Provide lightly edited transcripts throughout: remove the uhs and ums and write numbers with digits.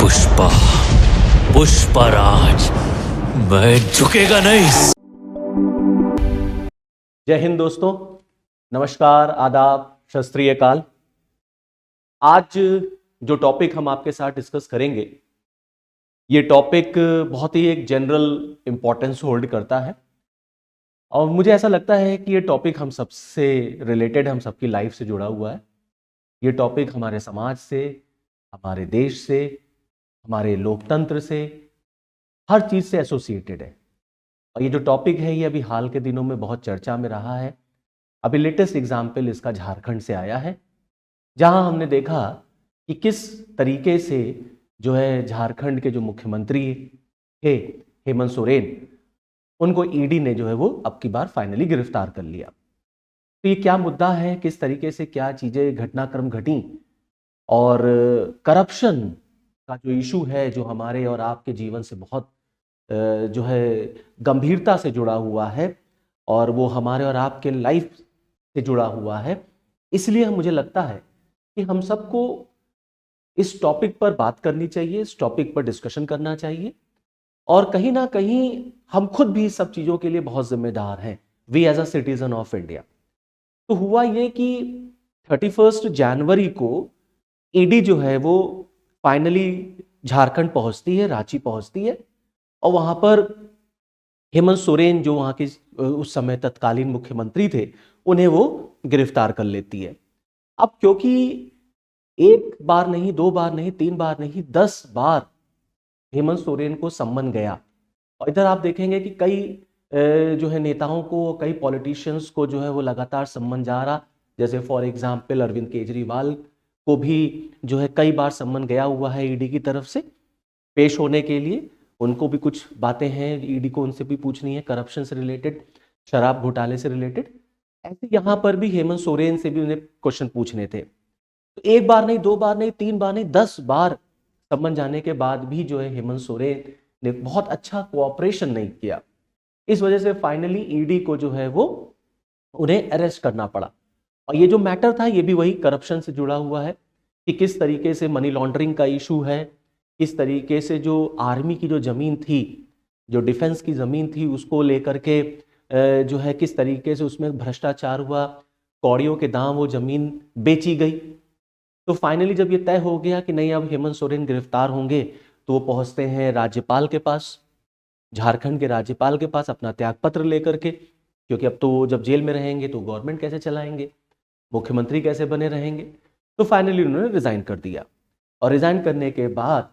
पुष्पा पुष्पराज, मैं झुकेगा नहीं। जय हिंद दोस्तों, नमस्कार, आदाब, सत श्री अकाल। आज जो टॉपिक हम आपके साथ डिस्कस करेंगे, ये टॉपिक बहुत ही एक जनरल इंपॉर्टेंस होल्ड करता है और मुझे ऐसा लगता है कि ये टॉपिक हम सबसे रिलेटेड, हम सबकी लाइफ से जुड़ा हुआ है। ये टॉपिक हमारे समाज से, हमारे देश से, हमारे लोकतंत्र से, हर चीज से एसोसिएटेड है। और ये जो टॉपिक है ये अभी हाल के दिनों में बहुत चर्चा में रहा है। अभी लेटेस्ट एग्जाम्पल इसका झारखंड से आया है, जहां हमने देखा कि किस तरीके से जो है झारखंड के जो मुख्यमंत्री थे हेमंत सोरेन, उनको ईडी ने जो है वो अब की बार फाइनली गिरफ्तार कर लिया। तो ये क्या मुद्दा है, किस तरीके से क्या चीजें घटनाक्रम घटी, और करप्शन का जो इशू है जो हमारे और आपके जीवन से बहुत जो है गंभीरता से जुड़ा हुआ है और वो हमारे और आपके लाइफ से जुड़ा हुआ है। इसलिए मुझे लगता है कि हम सबको इस टॉपिक पर बात करनी चाहिए, इस टॉपिक पर डिस्कशन करना चाहिए, और कहीं ना कहीं हम खुद भी सब चीज़ों के लिए बहुत जिम्मेदार हैं, we as a citizen of India. तो हुआ ये कि 31 जनवरी को ईडी जो है वो फाइनली झारखंड पहुंचती है, रांची पहुंचती है, और वहां पर हेमंत सोरेन जो वहां के उस समय तत्कालीन मुख्यमंत्री थे, उन्हें वो गिरफ्तार कर लेती है। अब क्योंकि एक बार नहीं, दो बार नहीं, तीन बार नहीं, 10 बार हेमंत सोरेन को सम्मन गया, और इधर आप देखेंगे कि कई जो है नेताओं को, कई पॉलिटिशियंस को जो है वो लगातार सम्मन जा रहा। जैसे फॉर एग्जाम्पल अरविंद केजरीवाल को भी जो है कई बार सम्मन गया हुआ है ईडी की तरफ से पेश होने के लिए। उनको भी कुछ बातें हैं ईडी को उनसे भी पूछनी है, करप्शन से रिलेटेड, शराब घोटाले से रिलेटेड। ऐसे यहाँ पर भी हेमंत सोरेन से भी उन्हें क्वेश्चन पूछने थे। तो एक बार नहीं, दो बार नहीं, तीन बार नहीं, 10 बार सम्मन जाने के बाद भी जो है हेमंत सोरेन ने बहुत अच्छा कोऑपरेशन नहीं किया। इस वजह से फाइनली ईडी को जो है वो उन्हें अरेस्ट करना पड़ा। और ये जो मैटर था ये भी वही करप्शन से जुड़ा हुआ है कि किस तरीके से मनी लॉन्ड्रिंग का इशू है, किस तरीके से जो आर्मी की जो ज़मीन थी, जो डिफेंस की ज़मीन थी, उसको लेकर के जो है किस तरीके से उसमें भ्रष्टाचार हुआ, कौड़ियों के दाम वो ज़मीन बेची गई। तो फाइनली जब ये तय हो गया कि नहीं अब हेमंत सोरेन गिरफ्तार होंगे, तो वो पहुंचते हैं राज्यपाल के पास, झारखंड के राज्यपाल के पास, अपना त्यागपत्र लेकर के, क्योंकि अब तो जब जेल में रहेंगे तो गवर्नमेंट कैसे चलाएंगे, मुख्यमंत्री कैसे बने रहेंगे। तो फाइनली उन्होंने रिजाइन कर दिया, और रिजाइन करने के बाद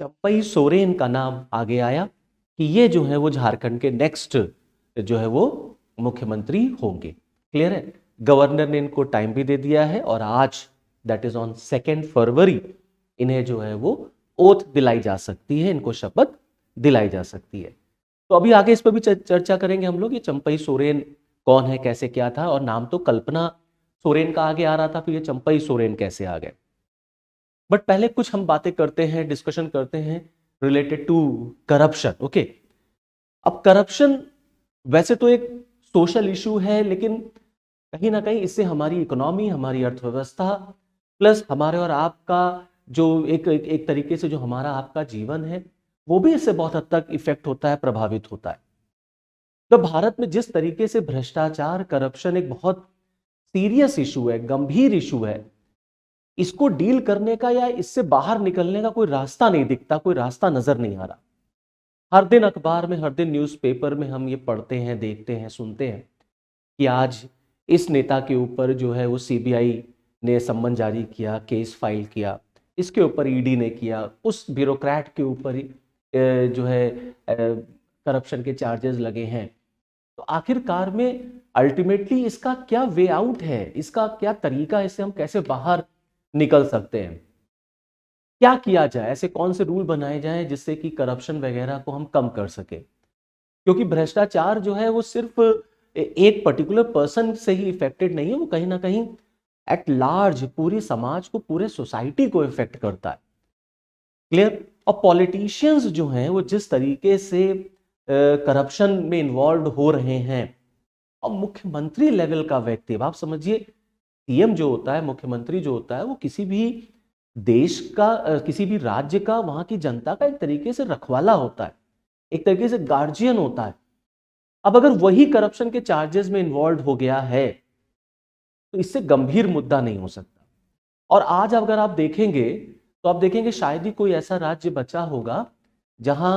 चंपई सोरेन का नाम आगे आया कि ये जो है वो झारखंड के नेक्स्ट जो है वो मुख्यमंत्री होंगे। क्लियर है? गवर्नर ने इनको टाइम भी दे दिया है, और आज दैट इज ऑन 2 फरवरी इन्हें जो है वो ओथ दिलाई जा सकती है, इनको शपथ दिलाई जा सकती है। तो अभी आगे इस पर भी चर्चा करेंगे हम लोग, ये चंपई सोरेन कौन है, कैसे क्या था, और नाम तो कल्पना सोरेन का आगे आ रहा था, फिर ये चंपई सोरेन कैसे आ गए। बट पहले कुछ हम बातें करते हैं, डिस्कशन करते हैं रिलेटेड टू करप्शन। ओके, अब करप्शन वैसे तो एक सोशल इशू है, लेकिन कहीं ना कहीं इससे हमारी इकोनॉमी, हमारी अर्थव्यवस्था, प्लस हमारे और आपका जो एक तरीके से जो हमारा आपका जीवन है, वो भी इससे बहुत हद तक इफेक्ट होता है, प्रभावित होता है। तो भारत में जिस तरीके से भ्रष्टाचार, करप्शन एक बहुत सीरियस इशू है, गंभीर इशू है, इसको डील करने का या इससे बाहर निकलने का कोई रास्ता नहीं दिखता, कोई रास्ता नजर नहीं आ रहा। हर दिन अखबार में, हर दिन न्यूज़पेपर में हम ये पढ़ते हैं, देखते हैं, सुनते हैं कि आज इस नेता के ऊपर जो है वो सीबीआई ने सम्मन जारी किया, केस फाइल किया, इसके ऊपर ईडी ने किया, उस ब्यूरोक्रेट के ऊपर जो है करप्शन के चार्जेस लगे हैं। तो आखिरकार में अल्टीमेटली इसका क्या वे आउट है, इसका क्या तरीका, इससे हम कैसे बाहर निकल सकते हैं, क्या किया जाए, ऐसे कौन से रूल बनाए जाएं जिससे कि करप्शन वगैरह को हम कम कर सके। क्योंकि भ्रष्टाचार जो है वो सिर्फ एक पर्टिकुलर पर्सन से ही इफेक्टेड नहीं है, वो कहीं ना कहीं एट लार्ज पूरी समाज को, पूरे सोसाइटी को इफेक्ट करता है। क्लियर? और पॉलिटिशियंस जो हैं वो जिस तरीके से करप्शन में इन्वॉल्व हो रहे हैं, और मुख्यमंत्री लेवल का व्यक्ति, आप समझिए सीएम जो होता है, मुख्यमंत्री जो होता है, वो किसी भी देश का किसी भी राज्य का, वहां की जनता का एक तरीके से रखवाला होता है, एक तरीके से गार्जियन होता है। अब अगर वही करप्शन के चार्जेस में इन्वॉल्व हो गया है तो इससे गंभीर मुद्दा नहीं हो सकता। और आज अगर आप देखेंगे तो आप देखेंगे शायद ही कोई ऐसा राज्य बचा होगा जहां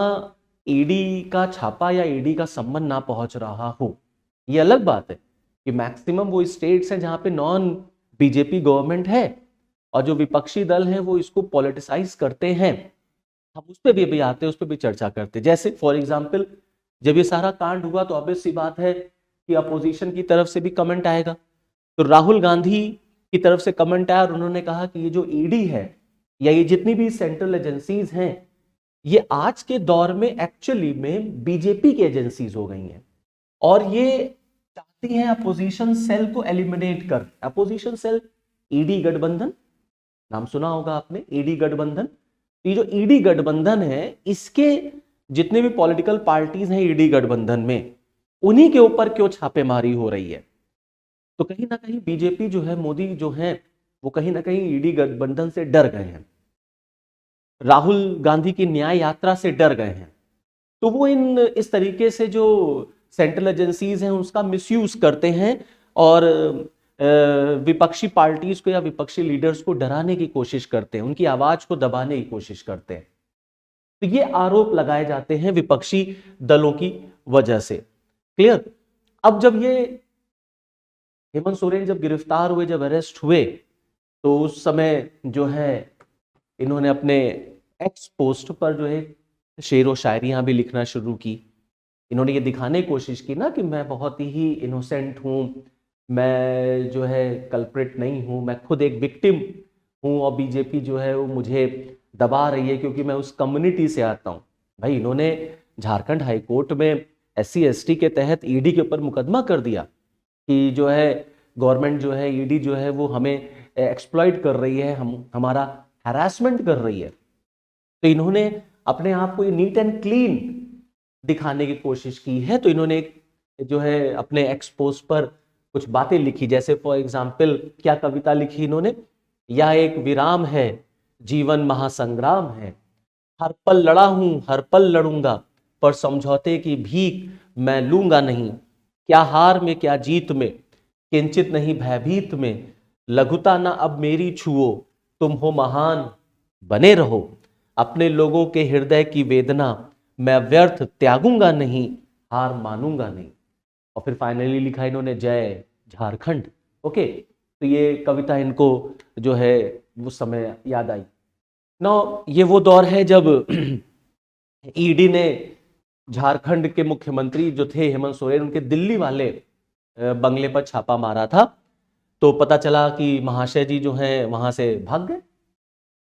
ईडी का छापा या ईडी का सम्मन ना पहुंच रहा हो। ये अलग बात है कि मैक्सिमम वो स्टेट्स हैं जहां पे नॉन बीजेपी गवर्नमेंट है और जो विपक्षी दल हैं वो इसको पॉलिटिसाइज करते हैं। हम उस पर भी अभी आते हैं, उस पर भी चर्चा करते हैं। जैसे फॉर एग्जाम्पल जब ये सारा कांड हुआ तो ऑब्वियस सी बात है कि अपोजिशन की तरफ से भी कमेंट आएगा। तो राहुल गांधी की तरफ से कमेंट आया और उन्होंने कहा कि ये जो ईडी है या ये जितनी भी सेंट्रल एजेंसीज हैं ये आज के दौर में एक्चुअली में बीजेपी की एजेंसीज हो गई हैं और ये चाहती हैं अपोजिशन सेल को एलिमिनेट कर। अपोजिशन सेल ईडी गठबंधन, नाम सुना होगा आपने, ईडी गठबंधन। ये जो ईडी गठबंधन है इसके जितने भी पॉलिटिकल पार्टीज हैं ईडी गठबंधन में, उन्हीं के ऊपर क्यों छापेमारी हो रही है। तो कहीं ना कहीं बीजेपी जो है, मोदी जो है, वो कहीं ना कहीं ईडी गठबंधन से डर गए हैं, राहुल गांधी की न्याय यात्रा से डर गए हैं। तो वो इस तरीके से जो सेंट्रल एजेंसीज हैं उसका मिसयूज करते हैं और विपक्षी पार्टीज को या विपक्षी लीडर्स को डराने की कोशिश करते हैं, उनकी आवाज को दबाने की कोशिश करते हैं। तो ये आरोप लगाए जाते हैं विपक्षी दलों की वजह से। क्लियर। अब जब ये हेमंत सोरेन जब गिरफ्तार हुए, जब अरेस्ट हुए, तो उस समय जो है इन्होंने अपने एक्स पोस्ट पर जो है शेर व शायरियां भी लिखना शुरू की। इन्होंने ये दिखाने की कोशिश की ना कि मैं बहुत ही इनोसेंट हूँ, मैं जो है कल्प्रिट नहीं हूँ, मैं खुद एक विक्टिम हूँ और बीजेपी जो है वो मुझे दबा रही है क्योंकि मैं उस कम्युनिटी से आता हूँ। भाई इन्होंने झारखंड हाईकोर्ट में SC/ST के तहत ईडी के ऊपर मुकदमा कर दिया कि जो है गवर्नमेंट जो है, ईडी जो है वो हमें एक्सप्लॉइट कर रही है, हमारा हैरासमेंट कर रही है। तो इन्होंने अपने आप को ये नीट एंड क्लीन दिखाने की कोशिश की है। तो इन्होंने जो है अपने एक्स पोस्ट पर कुछ बातें लिखी, जैसे फॉर एग्जाम्पल क्या कविता लिखी इन्होंने, यह एक विराम है, जीवन महासंग्राम है, हर पल लड़ा हूं, हर पल लड़ूंगा, पर समझौते की भीख मैं लूंगा नहीं, क्या हार में क्या जीत में, किंचित नहीं भयभीत में, लघुता ना अब मेरी छुओ, तुम हो महान बने रहो, अपने लोगों के हृदय की वेदना मैं व्यर्थ त्यागूंगा नहीं, हार मानूंगा नहीं। और फिर फाइनली लिखा इन्होंने जय झारखंड। ओके, तो ये कविता इनको जो है उस समय याद आई। ना ये वो दौर है जब ईडी ने झारखंड के मुख्यमंत्री जो थे हेमंत सोरेन, उनके दिल्ली वाले बंगले पर छापा मारा था। तो पता चला कि महाशय जी जो हैं वहां से भाग गए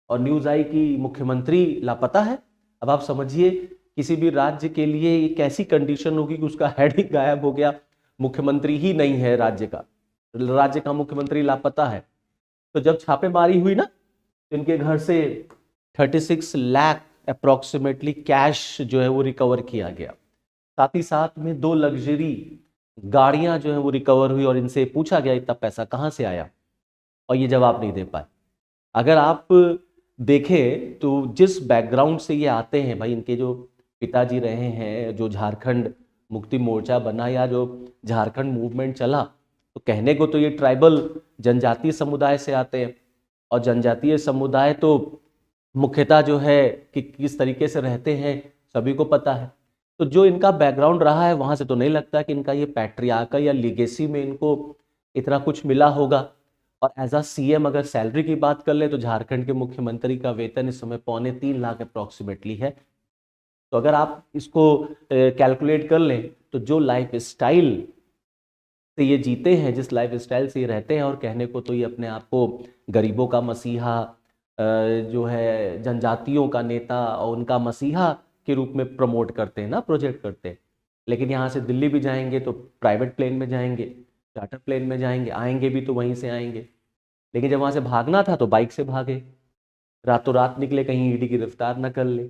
और न्यूज आई कि मुख्यमंत्री लापता है। अब आप समझिए किसी भी राज्य के लिए ये कैसी कंडीशन होगी कि उसका हेड ही गायब हो गया, मुख्यमंत्री ही नहीं है राज्य का मुख्यमंत्री लापता है। तो जब छापेमारी हुई ना तो इनके घर से 36 लाख अप्रोक्सीमेटली कैश जो है वो रिकवर किया गया। साथ ही साथ में 2 लग्जरी गाड़ियां जो है वो रिकवर हुई और इनसे पूछा गया इतना पैसा कहाँ से आया, और ये जवाब नहीं दे पाए। अगर आप देखें तो जिस बैकग्राउंड से ये आते हैं, भाई इनके जो पिताजी रहे हैं, जो झारखंड मुक्ति मोर्चा बना या जो झारखंड मूवमेंट चला, तो कहने को तो ये ट्राइबल जनजातीय समुदाय से आते हैं और जनजातीय समुदाय तो मुख्यतः जो है कि किस तरीके से रहते हैं सभी को पता है। तो जो इनका बैकग्राउंड रहा है वहां से तो नहीं लगता कि इनका ये पैट्रियार्कल या लीगेसी में इनको इतना कुछ मिला होगा। और एज अ CM अगर सैलरी की बात कर ले तो झारखंड के मुख्यमंत्री का वेतन इस समय 2.25 लाख अप्रोक्सीमेटली है। तो अगर आप इसको कैलकुलेट कर लें तो जो लाइफ स्टाइल से ये जीते हैं, जिस लाइफ स्टाइल से ये रहते हैं, और कहने को तो ये अपने आप को गरीबों का मसीहा, जो है जनजातियों का नेता और उनका मसीहा के रूप में प्रमोट करते हैं ना, प्रोजेक्ट करते हैं। लेकिन यहाँ से दिल्ली भी जाएंगे तो प्राइवेट प्लेन में जाएंगे, चार्टर प्लेन में जाएंगे, आएंगे भी तो वहीं से आएंगे। लेकिन जब वहाँ से भागना था तो बाइक से भागे, रातों रात निकले कहीं ईडी गिरफ्तार न कर ले।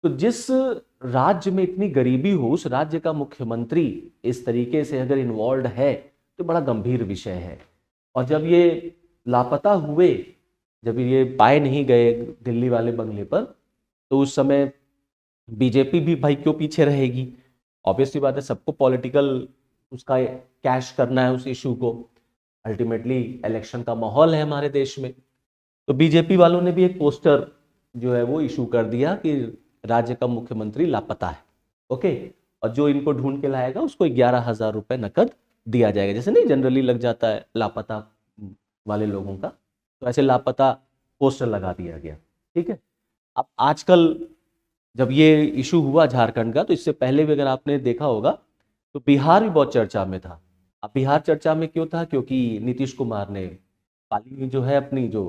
तो जिस राज्य में इतनी गरीबी हो उस राज्य का मुख्यमंत्री इस तरीके से अगर इन्वॉल्व है तो बड़ा गंभीर विषय है। और जब ये लापता हुए जब ये पाए नहीं गए दिल्ली वाले बंगले पर, तो उस समय बीजेपी भी भाई क्यों पीछे रहेगी। ऑब्वियसली बात है, सबको पॉलिटिकल उसका कैश करना है उस इशू को। अल्टीमेटली इलेक्शन का माहौल है हमारे देश में। तो बीजेपी वालों ने भी एक पोस्टर जो है वो इशू कर दिया कि राज्य का मुख्यमंत्री लापता है। ओके, और जो इनको ढूंढ के लाएगा उसको 11,000 रुपये नकद दिया जाएगा। जैसे नहीं जनरली लग जाता है लापता वाले लोगों का, तो ऐसे लापता पोस्टर लगा दिया गया। ठीक है। अब आजकल जब ये इशू हुआ झारखंड का, तो इससे पहले भी अगर आपने देखा होगा तो बिहार भी बहुत चर्चा में था। अब बिहार चर्चा में क्यों था? क्योंकि नीतीश कुमार ने पाली जो है अपनी जो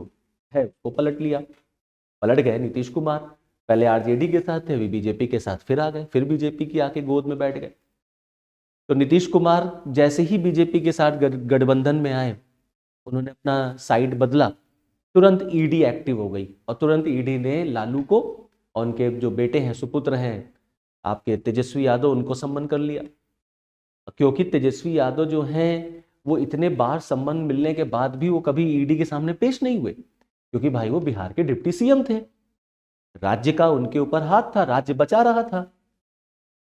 है वो पलट लिया, पलट गए नीतीश कुमार। पहले आरजेडी के साथ थे, अभी बीजेपी के साथ फिर आ गए, फिर बीजेपी की आके गोद में बैठ गए। तो नीतीश कुमार जैसे ही बीजेपी के साथ गठबंधन में आए, उन्होंने अपना साइड बदला, तुरंत ईडी एक्टिव हो गई और तुरंत ईडी ने लालू को और उनके जो बेटे हैं, सुपुत्र हैं आपके तेजस्वी यादव, उनको सम्मन कर लिया। क्योंकि तेजस्वी यादव जो हैं वो इतने बार सम्मन मिलने के बाद भी वो कभी ईडी के सामने पेश नहीं हुए, क्योंकि भाई वो बिहार के डिप्टी सीएम थे, राज्य का उनके ऊपर हाथ था, राज्य बचा रहा था।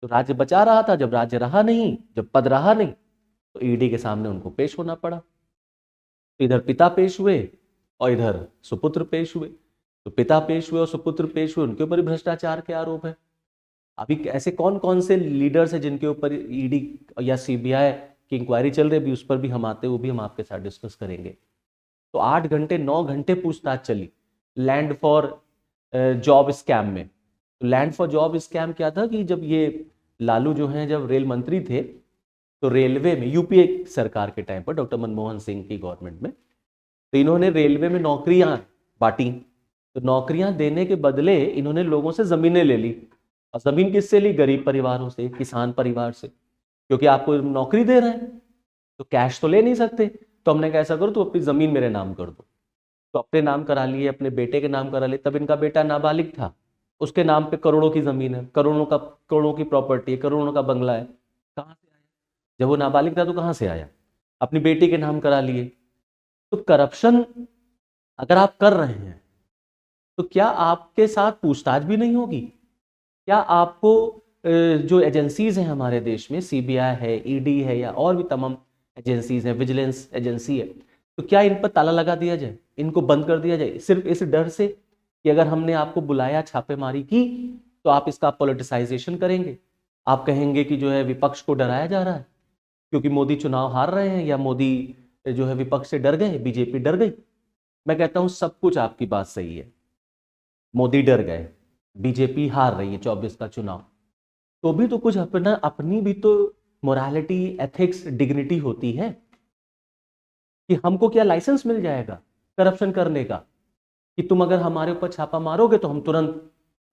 तो राज्य बचा रहा था, जब राज्य रहा नहीं, जब पद रहा नहीं, तो ईडी के सामने उनको पेश होना पड़ा। तो इधर पिता पेश हुए और इधर सुपुत्र पेश हुए। तो पिता पेश हुए और सुपुत्र पेश हुए, उनके ऊपर भ्रष्टाचार के आरोप है। अभी ऐसे कौन कौन से लीडर्स हैं जिनके ऊपर ईडी या सीबीआई की इंक्वायरी चल रही है, अभी उस पर भी हम आते, वो भी हम आपके साथ डिस्कस करेंगे। तो 8 घंटे 9 घंटे पूछताछ चली लैंड फॉर जॉब स्कैम में। तो लैंड फॉर जॉब स्कैम क्या था कि जब ये लालू जो हैं जब रेल मंत्री थे, तो रेलवे में यूपीए सरकार के टाइम पर, डॉक्टर मनमोहन सिंह की गवर्नमेंट में, तो इन्होंने रेलवे में नौकरियां बांटी। तो नौकरियां देने के बदले इन्होंने लोगों से जमीनें ले ली। और जमीन किससे ली? गरीब परिवारों से, किसान परिवार से, क्योंकि आपको नौकरी दे रहे हैं तो कैश तो ले नहीं सकते। तो हमने कहा ऐसा करो तो अपनी जमीन मेरे नाम कर दो। तो अपने नाम करा लिए, अपने बेटे के नाम करा लिए। तब इनका बेटा नाबालिग था, उसके नाम पे करोड़ों की जमीन है, करोड़ों की प्रॉपर्टी है, करोड़ों का बंगला है। कहाँ से आया? जब वो नाबालिग था तो कहाँ से आया? अपनी बेटी के नाम करा लिए। तो करप्शन अगर आप कर रहे हैं तो क्या आपके साथ पूछताछ भी नहीं होगी? क्या आपको जो एजेंसीज हैं हमारे देश में, सीबीआई है, ईडी है, या और भी तमाम एजेंसीज हैं, विजिलेंस एजेंसी है, तो क्या इन पर ताला लगा दिया जाए, इनको बंद कर दिया जाए, सिर्फ इस डर से कि अगर हमने आपको बुलाया, छापेमारी की, तो आप इसका पॉलिटिसाइजेशन करेंगे, आप कहेंगे कि जो है विपक्ष को डराया जा रहा है क्योंकि मोदी चुनाव हार रहे हैं, या मोदी जो है विपक्ष से डर गए, बीजेपी डर गई। मैं कहता हूं सब कुछ आपकी बात सही है। मोदी डर गए, बीजेपी हार रही है 24 का चुनाव, तो भी तो कुछ अपनी भी तो मोरालिटी, एथिक्स, डिग्निटी होती है कि हमको क्या लाइसेंस मिल जाएगा करप्शन करने का कि तुम अगर हमारे ऊपर छापा मारोगे तो हम तुरंत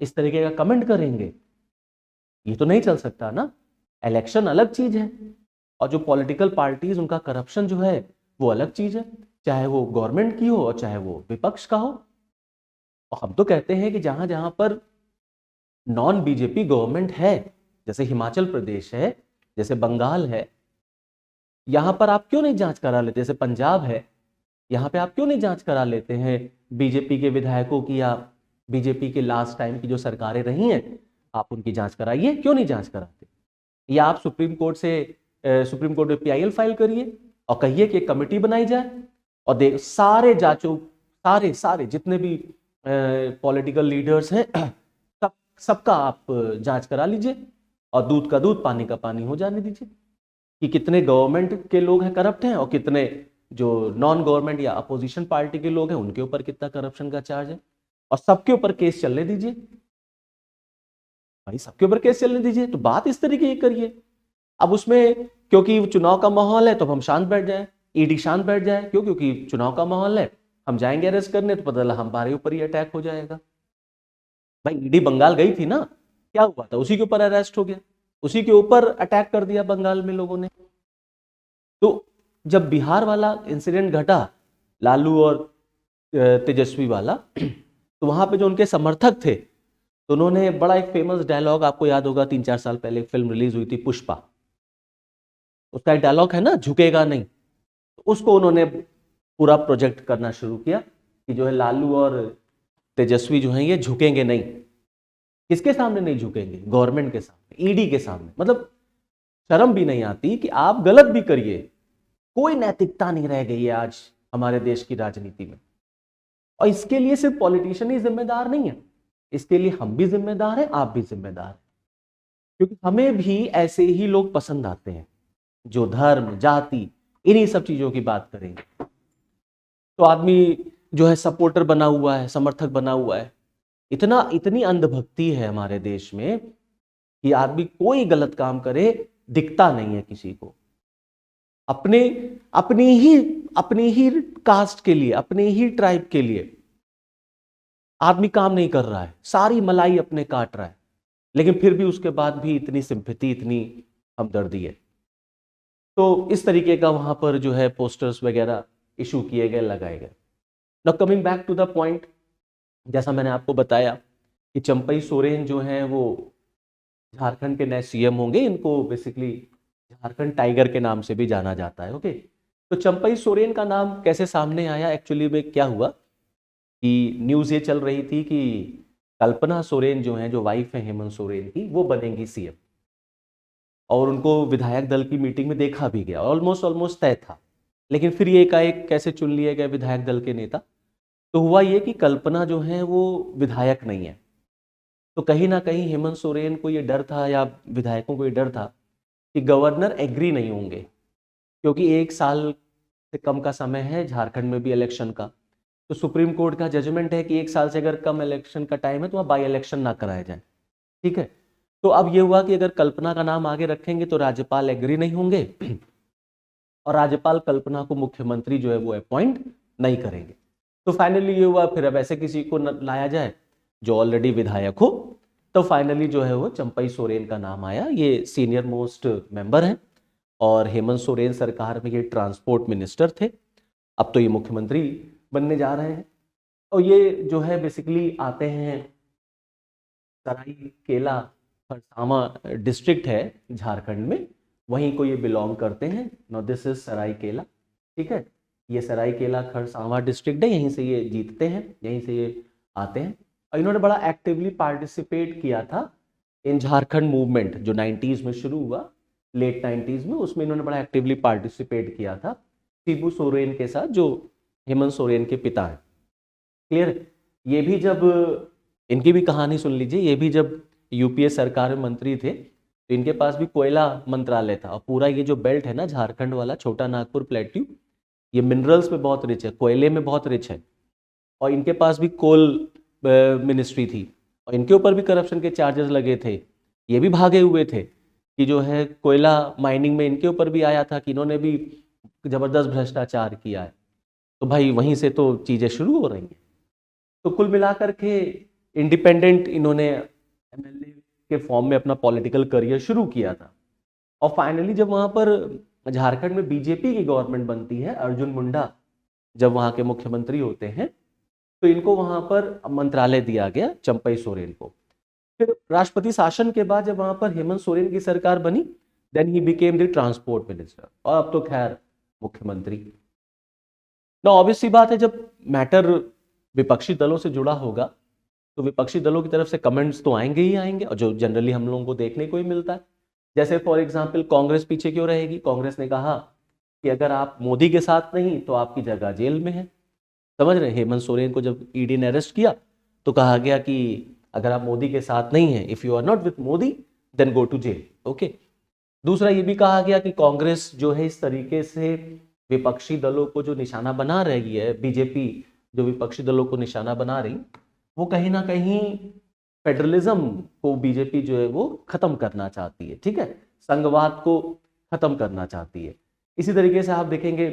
इस तरीके का कमेंट करेंगे? ये तो नहीं चल सकता ना। इलेक्शन अलग चीज है और जो पॉलिटिकल पार्टीज, उनका करप्शन जो है वो अलग चीज है, चाहे वो गवर्नमेंट की हो और चाहे वो विपक्ष का हो। और हम तो कहते हैं कि जहां जहां पर नॉन बीजेपी गवर्नमेंट है, जैसे हिमाचल प्रदेश है, जैसे बंगाल है, यहां पर आप क्यों नहीं जांच करा लेते? जैसे पंजाब है, यहां पे आप क्यों नहीं जांच करा लेते हैं बीजेपी के विधायकों की, या बीजेपी के लास्ट टाइम की जो सरकारें रही हैं, आप उनकी जांच कराइए, क्यों नहीं जांच कराते? या आप सुप्रीम कोर्ट में पीआईएल फाइल करिए और कहिए कि एक कमेटी बनाई जाए और देख सारे जांचों, सारे जितने भी पॉलिटिकल लीडर्स हैं सबका आप जांच करा लीजिए और दूध का दूध, पानी का पानी हो जाने दीजिए कि कितने गवर्नमेंट के लोग हैं करप्ट हैं और कितने जो नॉन गवर्नमेंट या अपोजिशन पार्टी के लोग हैं उनके ऊपर कितना करप्शन का चार्ज है, और सबके ऊपर केस चलने दीजिए भाई, सबके ऊपर केस चलने दीजिए। तो बात इस तरीके की करिए। अब उसमें क्योंकि चुनाव का माहौल है तो हम शांत बैठ जाए, ईडी शांत बैठ जाए, क्यों? क्योंकि चुनाव का माहौल है, हम जाएंगे अरेस्ट करने तो पता चला हमारे ऊपर ही अटैक हो जाएगा। भाई ईडी बंगाल गई थी ना, क्या हुआ था? उसी के ऊपर अरेस्ट हो गया, उसी के ऊपर अटैक कर दिया बंगाल में लोगों ने। तो जब बिहार वाला इंसिडेंट घटा, लालू और तेजस्वी वाला, तो वहां पे जो उनके समर्थक थे तो उन्होंने बड़ा एक फेमस डायलॉग, आपको याद होगा 3-4 साल पहले एक फिल्म रिलीज हुई थी पुष्पा, उसका एक डायलॉग है ना, झुकेगा नहीं, तो उसको उन्होंने पूरा प्रोजेक्ट करना शुरू किया कि जो है लालू और तेजस्वी जो हैं ये झुकेंगे नहीं। किसके सामने नहीं झुकेंगे? गवर्नमेंट के सामने, ईडी के सामने। मतलब शर्म भी नहीं आती कि आप गलत भी करिए, कोई नैतिकता नहीं रह गई है आज हमारे देश की राजनीति में। और इसके लिए सिर्फ पॉलिटिशियन ही जिम्मेदार नहीं है, इसके लिए हम भी जिम्मेदार हैं, आप भी जिम्मेदार हैं। क्योंकि हमें भी ऐसे ही लोग पसंद आते हैं जो धर्म, जाति, इन्हीं सब चीजों की बात करेंगे। तो आदमी जो है सपोर्टर बना हुआ है, समर्थक बना हुआ है। इतनी अंधभक्ति है हमारे देश में कि आदमी कोई गलत काम करे दिखता नहीं है किसी को। अपने अपनी ही कास्ट के लिए, अपने ही ट्राइब के लिए आदमी काम नहीं कर रहा है, सारी मलाई अपने काट रहा है, लेकिन फिर भी उसके बाद भी इतनी सिंपैथी, इतनी हमदर्दी है। तो इस तरीके का वहां पर जो है पोस्टर्स वगैरह इशू किए गए, लगाए गए। Now coming back to the point, जैसा मैंने आपको बताया कि चंपई सोरेन जो हैं वो झारखंड के नए सीएम होंगे। इनको बेसिकली झारखंड टाइगर के नाम से भी जाना जाता है। ओके, तो चंपई सोरेन का नाम कैसे सामने आया? एक्चुअली में क्या हुआ कि न्यूज़ ये चल रही थी कि कल्पना सोरेन जो है, जो वाइफ है हेमंत सोरेन की, वो बनेंगी सीएम। और उनको विधायक दल की मीटिंग में देखा भी गया, ऑलमोस्ट तय था। लेकिन फिर ये एकाएक कैसे चुन लिए गए विधायक दल के नेता? तो हुआ ये कि कल्पना जो है वो विधायक नहीं है। तो कहीं ना कहीं हेमंत सोरेन को ये डर था, या विधायकों को ये डर था कि गवर्नर एग्री नहीं होंगे, क्योंकि 1 साल से कम का समय है झारखंड में भी इलेक्शन का। तो सुप्रीम कोर्ट का जजमेंट है कि 1 साल से अगर कम इलेक्शन का टाइम है तो वहाँ बाई इलेक्शन ना कराया जाए। ठीक है, तो अब ये हुआ कि अगर कल्पना का नाम आगे रखेंगे तो राज्यपाल एग्री नहीं होंगे और राज्यपाल कल्पना को मुख्यमंत्री जो है वो अपॉइंट नहीं करेंगे। तो फाइनली ये हुआ, फिर अब ऐसे किसी को लाया जाए जो ऑलरेडी विधायक हो। तो फाइनली जो है वो चंपई सोरेन का नाम आया। ये सीनियर मोस्ट मेंबर हैं और हेमंत सोरेन सरकार में ये ट्रांसपोर्ट मिनिस्टर थे, अब तो ये मुख्यमंत्री बनने जा रहे हैं। और ये जो है बेसिकली आते हैं सरायकेला खरसावां डिस्ट्रिक्ट है झारखंड में, वहीं को ये बिलोंग करते हैं। No this is Seraikela. ठीक है, ये सरायकेला खरसावां डिस्ट्रिक्ट है, यहीं से ये जीतते हैं, यहीं से ये आते हैं। और इन्होंने बड़ा एक्टिवली पार्टिसिपेट किया था इन झारखंड मूवमेंट जो 90s में शुरू हुआ, लेट 90s में, उसमें इन्होंने बड़ा एक्टिवली पार्टिसिपेट किया था शिबू सोरेन के साथ, जो हेमंत सोरेन के पिता हैं। क्लियर? ये भी जब, इनकी भी कहानी सुन लीजिए, ये भी जब यूपीए सरकार में मंत्री थे तो इनके पास भी कोयला मंत्रालय था। और पूरा ये जो बेल्ट है ना झारखंड वाला, छोटा नागपुर प्लेट्यू, ये मिनरल्स में बहुत रिच है, कोयले में बहुत रिच है। और इनके पास भी कोल मिनिस्ट्री थी और इनके ऊपर भी करप्शन के चार्जेस लगे थे। ये भी भागे हुए थे कि जो है कोयला माइनिंग में इनके ऊपर भी आया था कि इन्होंने भी जबरदस्त भ्रष्टाचार किया है। तो भाई वहीं से तो चीज़ें शुरू हो रही हैं। तो कुल मिलाकर के इंडिपेंडेंट इन्होंने एमएलए के फॉर्म में अपना पॉलिटिकल करियर शुरू किया था। और फाइनली जब वहाँ पर झारखंड में बीजेपी की गवर्नमेंट बनती है, अर्जुन मुंडा जब वहाँ के मुख्यमंत्री होते हैं, तो इनको वहाँ पर मंत्रालय दिया गया चंपई सोरेन को। फिर राष्ट्रपति शासन के बाद जब वहाँ पर हेमंत सोरेन की सरकार बनी, then he became the transport minister, और अब तो खैर मुख्यमंत्री। ना ऑब्वियस सी बात है, जब मैटर विपक्षी दलों से जुड़ा होगा तो विपक्षी दलों की तरफ से कमेंट्स तो आएंगे ही आएंगे, और जो जनरली हम लोगों को देखने को ही मिलता है। जैसे फॉर एग्जांपल कांग्रेस पीछे क्यों रहेगी? कांग्रेस ने कहा कि अगर आप मोदी के साथ नहीं तो आपकी जगह जेल में है। समझ रहे? हेमंत सोरेन को जब ईडी ने अरेस्ट किया तो कहा गया कि अगर आप मोदी के साथ नहीं है, if you are not with Modi then go to jail. Okay, दूसरा ये भी कहा गया कि कांग्रेस जो है इस तरीके से विपक्षी दलों को जो निशाना बना रही है, बीजेपी जो विपक्षी दलों को निशाना बना रही, वो कहीं ना कहीं फेडरलिज्म को बीजेपी जो है वो खत्म करना चाहती है। ठीक है, संघवाद को खत्म करना चाहती है। इसी तरीके से आप देखेंगे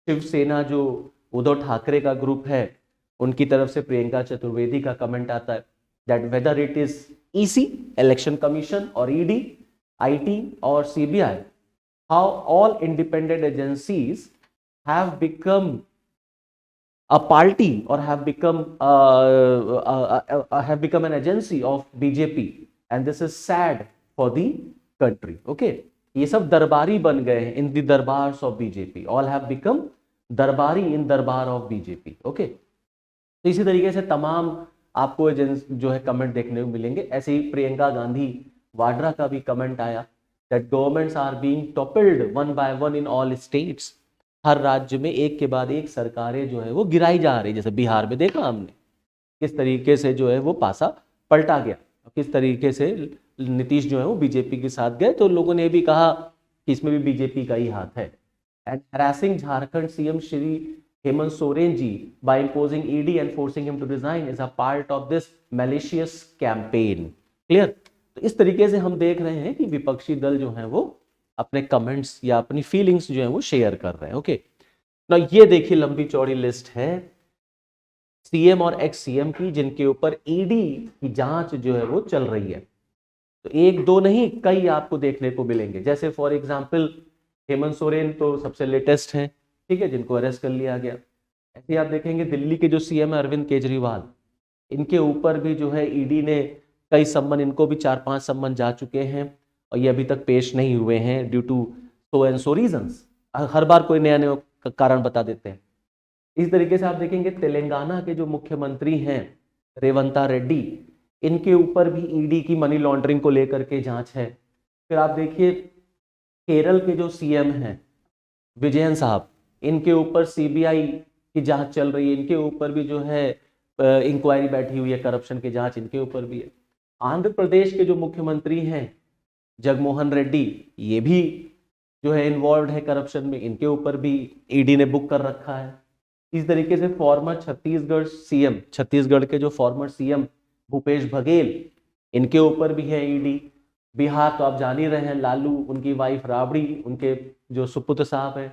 शिवसेना जो उद्धव ठाकरे का ग्रुप है, उनकी तरफ से प्रियंका चतुर्वेदी का कमेंट आता है that whether it is EC election commission और ईडी, आईटी और CBI, how all independent agencies have become a party or have become an agency of BJP, and this is sad for the country. Okay, ये सब दरबारी बन गए हैं, in the darbars of BJP, all have become दरबारी in दरबार of BJP. Okay, तो इसी तरीके से तमाम आपको जो है कमेंट देखने को मिलेंगे। ऐसे ही प्रियंका गांधी वाड्रा का भी कमेंट आया that governments are being toppled one by one in all states. हर राज्य में एक के बाद एक सरकारें जो है वो गिराई जा रही। जैसे बिहार में देखा हमने किस तरीके से जो है वो पासा पलटा गया, किस तरीके से नीतीश जो है वो बीजेपी के साथ गए, तो लोगों ने भी कहा कि इसमें भी बीजेपी का ही हाथ है। And harassing Jharkhand CM Shri Hemant Soren ji by imposing ED and forcing him to resign is a part of this malicious campaign। Clear? तो इस तरीके से हम देख रहे हैं कि विपक्षी दल जो है वो अपने कमेंट्स या अपनी फीलिंग्स जो है वो शेयर कर रहे हैं। ओके, ना ये देखिए लंबी चौड़ी लिस्ट है सीएम और एक्स सीएम की जिनके ऊपर ईडी की जांच जो है वो चल रही है। तो एक दो नहीं, कई आपको देखने को मिलेंगे। जैसे फॉर एग्जांपल हेमंत सोरेन तो सबसे लेटेस्ट हैं, ठीक है, जिनको अरेस्ट कर लिया गया। ऐसे आप देखेंगे दिल्ली के जो सीएम है अरविंद केजरीवाल, इनके ऊपर भी जो है ईडी ने कई सम्मन, इनको भी 4-5 सम्मन जा चुके हैं और ये अभी तक पेश नहीं हुए हैं due to so and so reasons. हर बार कोई नया नया कारण बता देते हैं। इस तरीके से आप देखेंगे तेलंगाना के जो मुख्यमंत्री हैं रेवंता रेड्डी, इनके ऊपर भी ईडी की मनी लॉन्ड्रिंग को लेकर के जांच है। फिर आप देखिए केरल के जो सीएम हैं विजयन साहब, इनके ऊपर सीबीआई की जांच चल रही है, इनके ऊपर भी जो है इंक्वायरी बैठी हुई है, करप्शन की जांच इनके ऊपर भी है। आंध्र प्रदेश के जो मुख्यमंत्री हैं जगनमोहन रेड्डी, ये भी जो है इन्वॉल्व है करप्शन में, इनके ऊपर भी ईडी ने बुक कर रखा है। इस तरीके से फॉर्मर छत्तीसगढ़ सीएम, छत्तीसगढ़ के जो फॉर्मर सीएम भूपेश बघेल, इनके ऊपर भी है ईडी। बिहार तो आप जान ही रहे हैं, लालू, उनकी वाइफ राबड़ी, उनके जो सुपुत्र साहब हैं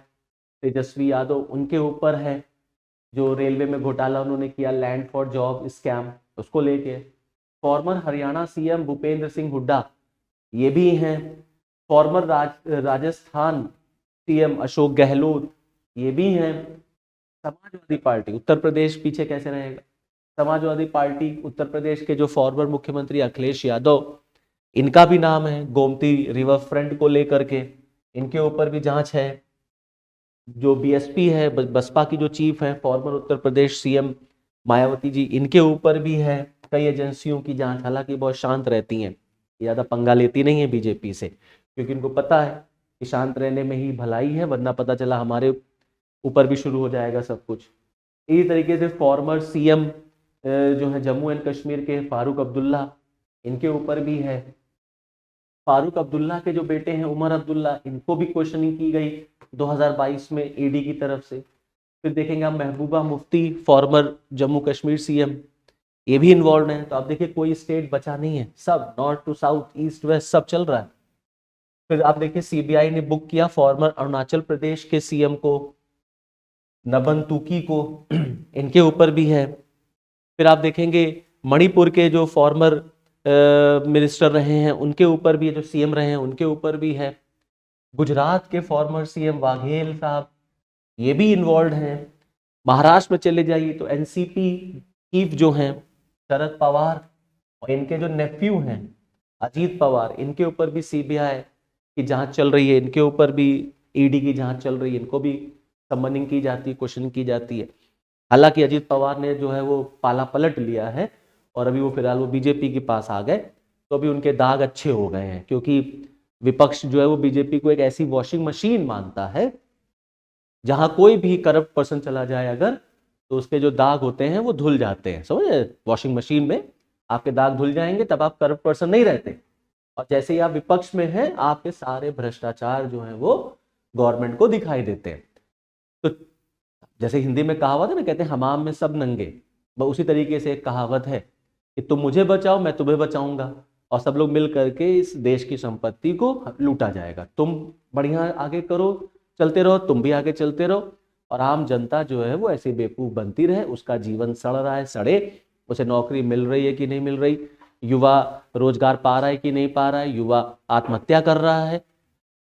तेजस्वी यादव, उनके ऊपर है जो रेलवे में घोटाला उन्होंने किया, लैंड फॉर जॉब स्कैम, उसको लेके। फॉर्मर हरियाणा सीएम भूपेंद्र सिंह हुड्डा, ये भी हैं। फॉर्मर राजस्थान सीएम अशोक गहलोत, ये भी हैं। समाजवादी पार्टी उत्तर प्रदेश पीछे कैसे रहेगा? समाजवादी पार्टी उत्तर प्रदेश के जो फॉर्मर मुख्यमंत्री अखिलेश यादव, इनका भी नाम है। गोमती रिवर फ्रंट को लेकर के इनके ऊपर भी जांच है। जो बीएसपी है, बसपा की जो चीफ है फॉर्मर उत्तर प्रदेश सीएम मायावती जी, इनके ऊपर भी है कई एजेंसियों की जांच। हालांकि बहुत शांत रहती हैं, ज़्यादा पंगा लेती नहीं है बीजेपी से, क्योंकि इनको पता है कि शांत रहने में ही भलाई है, वरना पता चला हमारे ऊपर भी शुरू हो जाएगा सब कुछ। इसी तरीके से फॉर्मर सीएम जो है जम्मू एंड कश्मीर के फारूक अब्दुल्ला, इनके ऊपर भी है। फारूक अब्दुल्ला के जो बेटे हैं उमर अब्दुल्ला, इनको भी क्वेश्चनिंग की गई 2022 में ईडी की तरफ से। फिर देखेंगे हम महबूबा मुफ्ती, फॉर्मर जम्मू कश्मीर सीएम, ये भी इन्वॉल्व हैं। तो आप देखिए कोई स्टेट बचा नहीं है, सब north to south, east west सब चल रहा है। फिर आप देखिए सीबीआई ने बुक किया फॉर्मर अरुणाचल प्रदेश के सीएम को, नबन तुकी को, इनके ऊपर भी है। फिर आप देखेंगे मणिपुर के जो फॉर्मर मिनिस्टर रहे हैं उनके ऊपर भी, जो सीएम रहे हैं उनके ऊपर भी है। गुजरात के फॉर्मर सीएम वाघेल साहब, ये भी इन्वॉल्व हैं। महाराष्ट्र में चले जाइए तो एनसीपी चीफ जो हैं शरद पवार और इनके जो नेफ्यू हैं अजीत पवार, इनके ऊपर भी सीबीआई की जांच चल रही है, इनके ऊपर भी ईडी की जांच चल रही है, इनको भी समनिंग की जाती है, क्वेश्चन की जाती है। हालांकि अजीत पवार ने जो है वो पाला पलट लिया है और अभी वो फिलहाल वो बीजेपी के पास आ गए, तो अभी उनके दाग अच्छे हो गए हैं, क्योंकि विपक्ष जो है वो बीजेपी को एक ऐसी वॉशिंग मशीन मानता है जहां कोई भी करप्ट पर्सन चला जाए अगर, तो उसके जो दाग होते हैं वो धुल जाते हैं। समझे? वॉशिंग मशीन में आपके दाग धुल जाएंगे, तब आप करप्ट पर्सन नहीं रहते। और जैसे ही आप विपक्ष में हैं, आपके सारे भ्रष्टाचार जो है वो गवर्नमेंट को दिखाई देते हैं। तो जैसे हिंदी में कहावत है ना, कहते हैं हमाम में सब नंगे, उसी तरीके से एक कहावत है कि तुम मुझे बचाओ मैं तुम्हें बचाऊंगा, और सब लोग मिल करके इस देश की संपत्ति को लूटा जाएगा। तुम बढ़िया आगे करो, चलते रहो, तुम भी आगे चलते रहो, और आम जनता जो है वो ऐसे बेवकूफ बनती रहे, उसका जीवन सड़ रहा है, सड़े, उसे नौकरी मिल रही है कि नहीं मिल रही, युवा रोजगार पा रहा है कि नहीं पा रहा है, युवा आत्महत्या कर रहा है,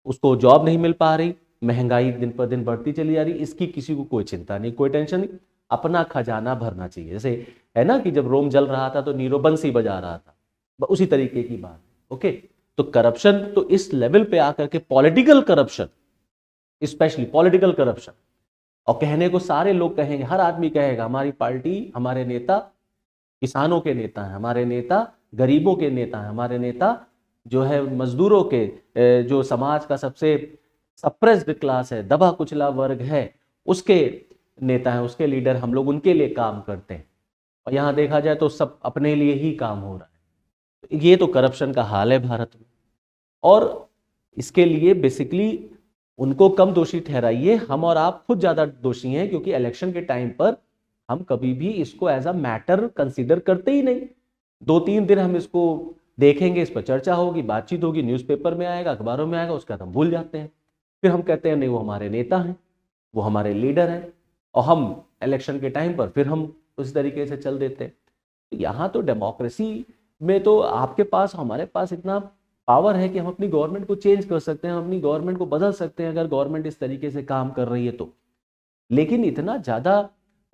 उसको जॉब नहीं मिल पा रही, महंगाई दिन पर दिन बढ़ती चली जा रही, इसकी किसी को कोई चिंता नहीं, कोई टेंशन नहीं, अपना खजाना भरना चाहिए। जैसे है ना कि जब रोम जल रहा था तो नीरो बंसी बजा रहा था, उसी तरीके की बात। ओके, तो करप्शन तो इस लेवल पे आकर के, political corruption, specially political corruption, और कहने को सारे लोग कहेंगे, हर आदमी कहेगा हमारी पार्टी, हमारे नेता किसानों के नेता हैं, हमारे नेता गरीबों के नेता हैं, हमारे नेता जो है मजदूरों के, जो समाज का सबसे सप्रेस्ड क्लास है, दबा कुचला वर्ग है, उसके नेता हैं, उसके लीडर, हम लोग उनके लिए काम करते हैं। और यहाँ देखा जाए तो सब अपने लिए ही काम हो रहा है। ये तो करप्शन का हाल है भारत में। और इसके लिए बेसिकली उनको कम दोषी ठहराइए, हम और आप खुद ज्यादा दोषी हैं, क्योंकि इलेक्शन के टाइम पर हम कभी भी इसको एज अ मैटर कंसीडर करते ही नहीं। 2-3 दिन हम इसको देखेंगे, इस पर चर्चा होगी, बातचीत होगी, न्यूज़पेपर में आएगा, अखबारों में आएगा, उसके बाद हम भूल जाते हैं। फिर हम कहते हैं नहीं वो हमारे नेता हैं, वो हमारे लीडर हैं, और हम इलेक्शन के टाइम पर फिर हम उस तरीके से चल देते हैं। यहाँ तो डेमोक्रेसी में तो आपके पास, हमारे पास इतना पावर है कि हम अपनी गवर्नमेंट को चेंज कर सकते हैं, हम अपनी गवर्नमेंट को बदल सकते हैं अगर गवर्नमेंट इस तरीके से काम कर रही है तो। लेकिन इतना ज़्यादा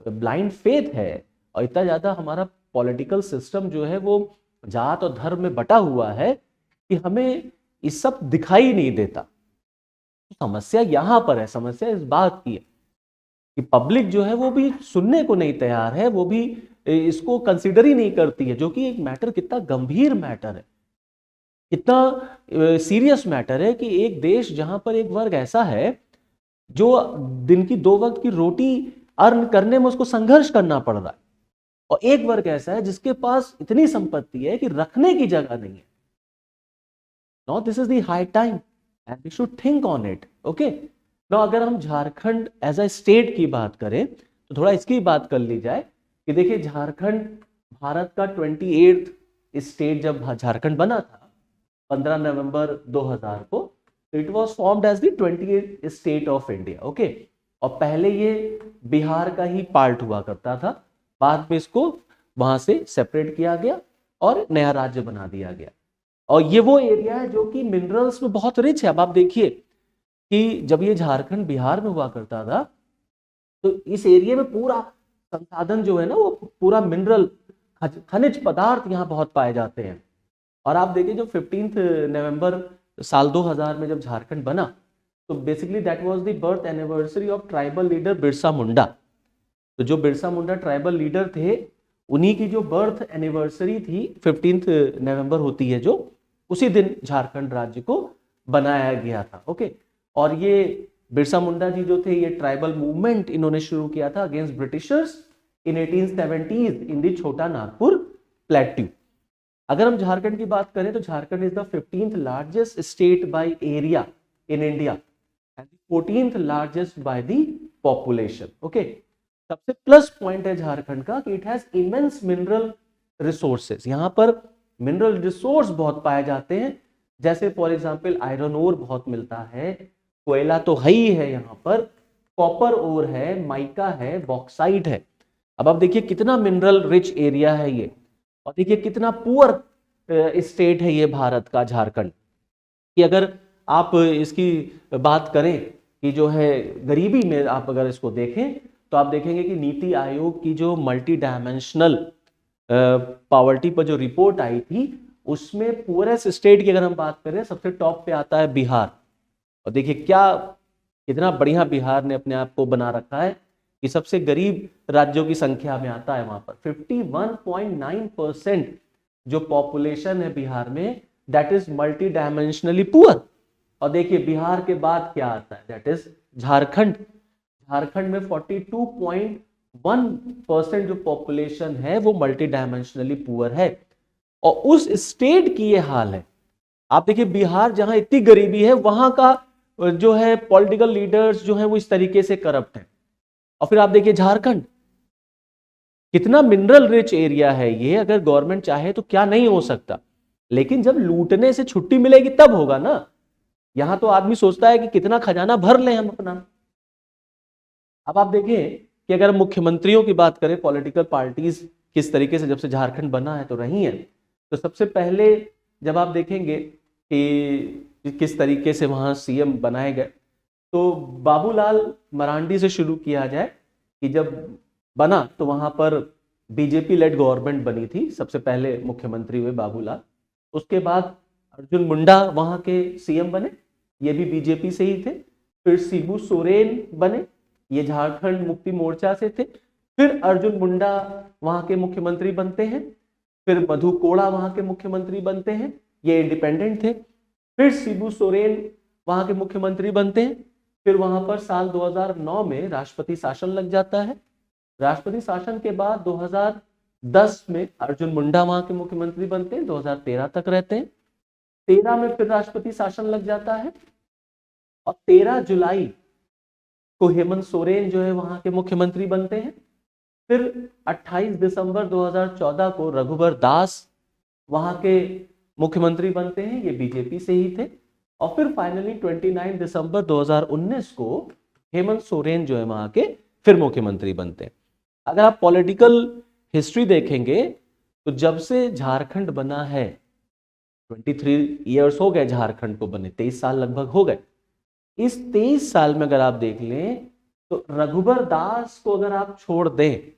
ब्लाइंड फेथ है और इतना ज़्यादा हमारा पॉलिटिकल सिस्टम जो है वो जात और धर्म में बटा हुआ है कि हमें इस सब दिखाई नहीं देता। तो समस्या यहाँ पर है, समस्या इस बात की है कि पब्लिक जो है वो भी सुनने को नहीं तैयार है, वो भी इसको कंसिडर ही नहीं करती है, जो कि एक मैटर कितना गंभीर मैटर है, कितना सीरियस मैटर है कि एक देश जहां पर एक वर्ग ऐसा है जो दिन की 2 वक्त की रोटी अर्न करने में उसको संघर्ष करना पड़ रहा है, और एक वर्ग ऐसा है जिसके पास इतनी संपत्ति है कि रखने की जगह नहीं है। Now this is the high time and we should think on it. Okay, now अगर हम झारखंड एज अ स्टेट की बात करें तो थोड़ा इसकी बात कर ली जाए कि देखिए झारखंड भारत का 28th स्टेट जब झारखंड बना था 15 नवंबर 2000 को, it was formed as the 28th state of India. Okay, और पहले ये बिहार का ही पार्ट हुआ करता था, बाद में इसको वहां से सेपरेट किया गया और नया राज्य बना दिया गया। और ये वो एरिया है जो कि मिनरल्स में बहुत रिच है। अब आप देखिए कि जब ये झारखंड बिहार में हुआ करता था तो इस एरिया में पूरा संसाधन जो है ना, वो पूरा मिनरल खनिज पदार्थ यहाँ बहुत पाए जाते हैं। और आप देखिए जब 15 नवंबर साल 2000 में जब झारखंड बना तो basically that was the birth anniversary of tribal leader Birsa Munda. तो जो बिरसा मुंडा ट्राइबल लीडर थे, उन्हीं की जो बर्थ एनिवर्सरी थी 15 नवंबर होती है, जो उसी दिन झारखंड राज्य को बनाया गया था। ओके, और ये बिरसा मुंडा जी जो थे, ये ट्राइबल मूवमेंट इन्होंने शुरू किया था against Britishers in 1870s in the छोटा नागपुर प्लेट्यू। अगर हम झारखंड की बात करें तो Jharkhand is the 15th largest state by area in India and 14th largest by the population. Okay, सबसे प्लस पॉइंट है झारखंड का कि it has immense mineral resources. यहां पर मिनरल रिसोर्स बहुत पाए जाते हैं, जैसे फॉर एग्जांपल आयरन ओर बहुत मिलता है, कोयला तो है ही है, यहाँ पर कॉपर ओर है, माइका है, बॉक्साइट है। अब आप देखिए कितना मिनरल रिच एरिया है ये, और देखिए कितना पुअर स्टेट है ये भारत का झारखंड, कि अगर आप इसकी बात करें कि जो है गरीबी में आप अगर इसको देखें तो आप देखेंगे कि नीति आयोग की जो मल्टी डायमेंशनल पॉवर्टी पर जो रिपोर्ट आई थी, उसमें पुअरेस्ट स्टेट की अगर हम बात करें सबसे टॉप पे आता है बिहार। और देखिए कितना बढ़िया बिहार ने अपने आप को बना रखा है कि सबसे गरीब राज्यों की संख्या में आता है। वहां पर 51.9% जो पॉपुलेशन है बिहार में, that is multi dimensionally poor. और देखिए बिहार के बाद क्या आता है, दैट इज झारखंड। झारखंड में 42.1% जो पॉपुलेशन है वो मल्टी डायमेंशनली पुअर है, और उस स्टेट की ये हाल है। आप देखिए बिहार जहां इतनी गरीबी है, वहां का जो है पॉलिटिकल लीडर्स जो है वो इस तरीके से करप्ट है। और फिर आप देखिए झारखंड कितना मिनरल रिच एरिया है ये, अगर गवर्नमेंट चाहे तो क्या नहीं हो सकता, लेकिन जब लूटने से छुट्टी मिलेगी तब होगा ना। यहां तो आदमी सोचता है कि कितना खजाना भर लें हम अपना। अब आप देखें कि अगर मुख्यमंत्रियों की बात करें, पॉलिटिकल पार्टीज किस तरीके से जब से झारखंड बना है तो रही है, तो सबसे पहले जब आप देखेंगे कि किस तरीके से वहां सीएम बनाए गए, तो बाबूलाल मरांडी से शुरू किया जाए कि जब बना तो वहां पर बीजेपी लेड गवर्नमेंट बनी थी, सबसे पहले मुख्यमंत्री हुए बाबूलाल। उसके बाद अर्जुन मुंडा वहां के सीएम बने, ये भी बीजेपी से ही थे। फिर शिबू सोरेन बने, ये झारखंड मुक्ति मोर्चा से थे। फिर अर्जुन मुंडा वहां के मुख्यमंत्री बनते हैं। फिर मधु कोड़ा वहां के मुख्यमंत्री बनते हैं, ये इंडिपेंडेंट थे। फिर शिबू सोरेन वहां के मुख्यमंत्री बनते हैं। फिर वहां पर साल 2009 में राष्ट्रपति शासन लग जाता है। राष्ट्रपति शासन के बाद 2010 में अर्जुन मुंडा वहां के मुख्यमंत्री बनते हैं, 2013 तक रहते हैं। 13 में फिर राष्ट्रपति शासन लग जाता है और 13 जुलाई को हेमंत सोरेन जो है वहां के मुख्यमंत्री बनते हैं। फिर 28 दिसंबर 2014 को रघुबर दास वहां के मुख्यमंत्री बनते हैं, ये बीजेपी से ही थे। और फिर फाइनली 29 दिसंबर 2019 को हेमंत सोरेन जो है वहां के फिर मुख्यमंत्री बनते हैं। अगर आप पॉलिटिकल हिस्ट्री देखेंगे तो जब से झारखंड बना है, 23 इयर्स हो गए झारखंड को बने, 23 साल लगभग हो गए। इस 23 साल में अगर आप देख लें तो रघुबर दास को अगर आप छोड़ दें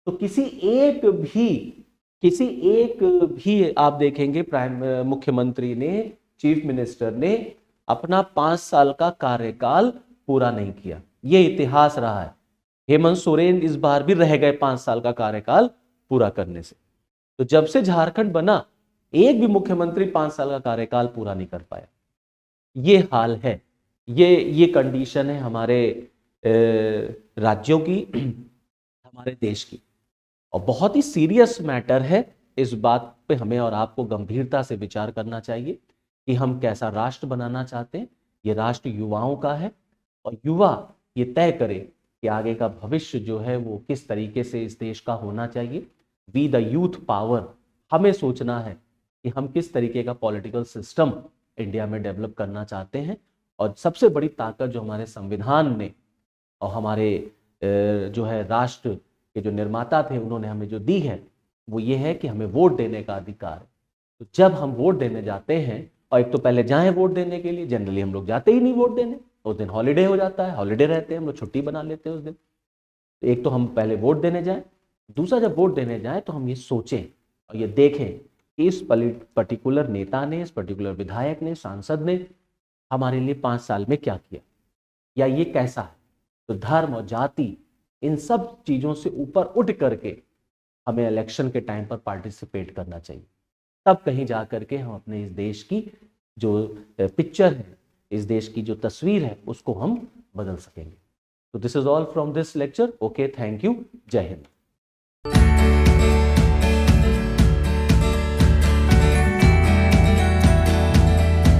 तो किसी एक भी आप देखेंगे मुख्यमंत्री ने, चीफ मिनिस्टर ने अपना 5 साल का कार्यकाल पूरा नहीं किया। ये इतिहास रहा है। हेमंत सोरेन इस बार भी रह गए 5 साल का कार्यकाल पूरा करने से। तो जब से झारखंड बना एक भी मुख्यमंत्री 5 साल का कार्यकाल पूरा नहीं कर पाया। ये हाल है, ये कंडीशन है हमारे राज्यों की, हमारे देश की। और बहुत ही सीरियस मैटर है। इस बात पे हमें और आपको गंभीरता से विचार करना चाहिए कि हम कैसा राष्ट्र बनाना चाहते हैं। ये राष्ट्र युवाओं का है और युवा ये तय करे कि आगे का भविष्य जो है वो किस तरीके से इस देश का होना चाहिए। वी द यूथ पावर, हमें सोचना है कि हम किस तरीके का पॉलिटिकल सिस्टम इंडिया में डेवलप करना चाहते हैं। और सबसे बड़ी ताकत जो हमारे संविधान ने और हमारे जो है राष्ट्र के जो निर्माता थे उन्होंने हमें जो दी है वो ये है कि हमें वोट देने का अधिकार है। तो जब हम वोट देने जाते हैं, और एक तो पहले जाएं वोट देने के लिए, जनरली हम लोग जाते ही नहीं वोट देने, उस दिन हॉलीडे हो जाता है, हॉलीडे रहते हैं, हम लोग छुट्टी बना लेते हैं उस दिन। तो एक तो हम पहले वोट देने जाएं, दूसरा जब वोट देने जाएं तो हम ये सोचें और ये देखें कि इस पर्टिकुलर नेता ने, इस पर्टिकुलर विधायक ने, सांसद ने हमारे लिए 5 साल में क्या किया या ये कैसा है। तो धर्म और जाति इन सब चीज़ों से ऊपर उठ करके हमें इलेक्शन के टाइम पर पार्टिसिपेट करना चाहिए। तब कहीं जा करके हम अपने इस देश की जो पिक्चर है, इस देश की जो तस्वीर है, उसको हम बदल सकेंगे। तो this is all from this lecture. Okay, thank you, जय हिंद।